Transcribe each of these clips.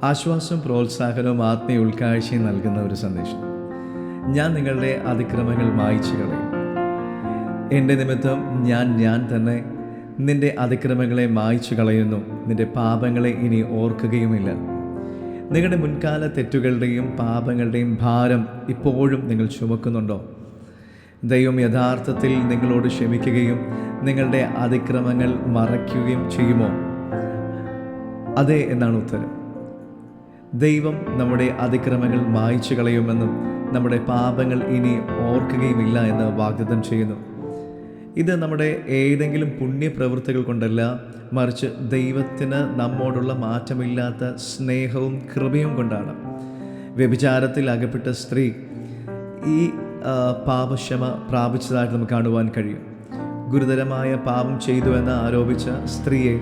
ആശ്വാസവും പ്രോത്സാഹനവും ആത്മീയ ഉൾക്കാഴ്ചയും നൽകുന്ന ഒരു സന്ദേശം. ഞാൻ നിങ്ങളുടെ അതിക്രമങ്ങൾ മായ്ച്ചു കളയും. എൻ്റെ നിമിത്തം ഞാൻ തന്നെ നിൻ്റെ അതിക്രമങ്ങളെ മായ്ച്ചു കളയുന്നു. നിൻ്റെ പാപങ്ങളെ ഇനി ഓർക്കുകയുമില്ല. നിങ്ങളുടെ മുൻകാല തെറ്റുകളുടെയും പാപങ്ങളുടെയും ഭാരം ഇപ്പോഴും നിങ്ങൾ ചുമക്കുന്നുണ്ടോ? ദൈവം യഥാർത്ഥത്തിൽ നിങ്ങളോട് ക്ഷമിക്കുകയും നിങ്ങളുടെ അതിക്രമങ്ങൾ മറയ്ക്കുകയും ചെയ്യുമോ? അതെ എന്നാണ് ഉത്തരം. ദൈവം നമ്മുടെ അതിക്രമങ്ങൾ മായ്ച്ചു കളയുമെന്നും നമ്മുടെ പാപങ്ങൾ ഇനി ഓർക്കുകയുമില്ല എന്ന് വാഗ്ദത്തം ചെയ്യുന്നു. ഇത് നമ്മുടെ ഏതെങ്കിലും പുണ്യപ്രവൃത്തികൾ കൊണ്ടല്ല, മറിച്ച് ദൈവത്തിന് നമ്മോടുള്ള മാറ്റമില്ലാത്ത സ്നേഹവും കൃപയും കൊണ്ടാണ്. വ്യഭിചാരത്തിൽ അകപ്പെട്ട സ്ത്രീ ഈ പാപക്ഷമ പ്രാപിച്ചതായിട്ട് നമുക്ക് കാണുവാൻ കഴിയും. ഗുരുതരമായ പാപം ചെയ്തു എന്ന് ആരോപിച്ച സ്ത്രീയെ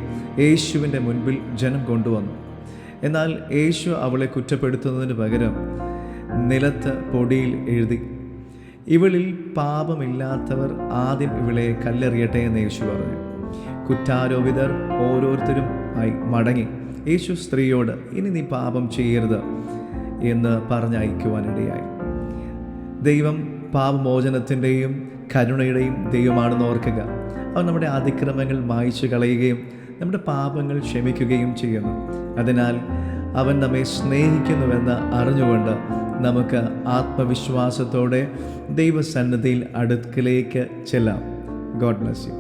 യേശുവിൻ്റെ മുൻപിൽ ജനം കൊണ്ടുവന്നു. എന്നാൽ യേശു അവളെ കുറ്റപ്പെടുത്തുന്നതിന് പകരം നിലത്ത് പൊടിയിൽ എഴുതി, ഇവളിൽ പാപമില്ലാത്തവർ ആദ്യം ഇവളെ കല്ലെറിയട്ടെ എന്ന് യേശു പറഞ്ഞു. കുറ്റാരോപിതർ ഓരോരുത്തരും ആയി മടങ്ങി. യേശു സ്ത്രീയോട്, ഇനി നീ പാപം ചെയ്യരുത് എന്ന് പറഞ്ഞയക്കുവാനിടയായി. ദൈവം പാപമോചനത്തിൻ്റെയും കരുണയുടെയും ദൈവമാണെന്ന് ഓർക്കുക. അവൻ നമ്മുടെ അതിക്രമങ്ങൾ മായ്ച്ചു കളയുകയും നമ്മുടെ പാപങ്ങൾ ക്ഷമിക്കുകയും ചെയ്യുന്നു. അതിനാൽ അവൻ നമ്മെ സ്നേഹിക്കുന്നുവെന്ന് അറിഞ്ഞുകൊണ്ട് നമുക്ക് ആത്മവിശ്വാസത്തോടെ ദൈവസന്നിധിയിൽ അടുക്കലേക്ക് ചെല്ലാം. God bless you.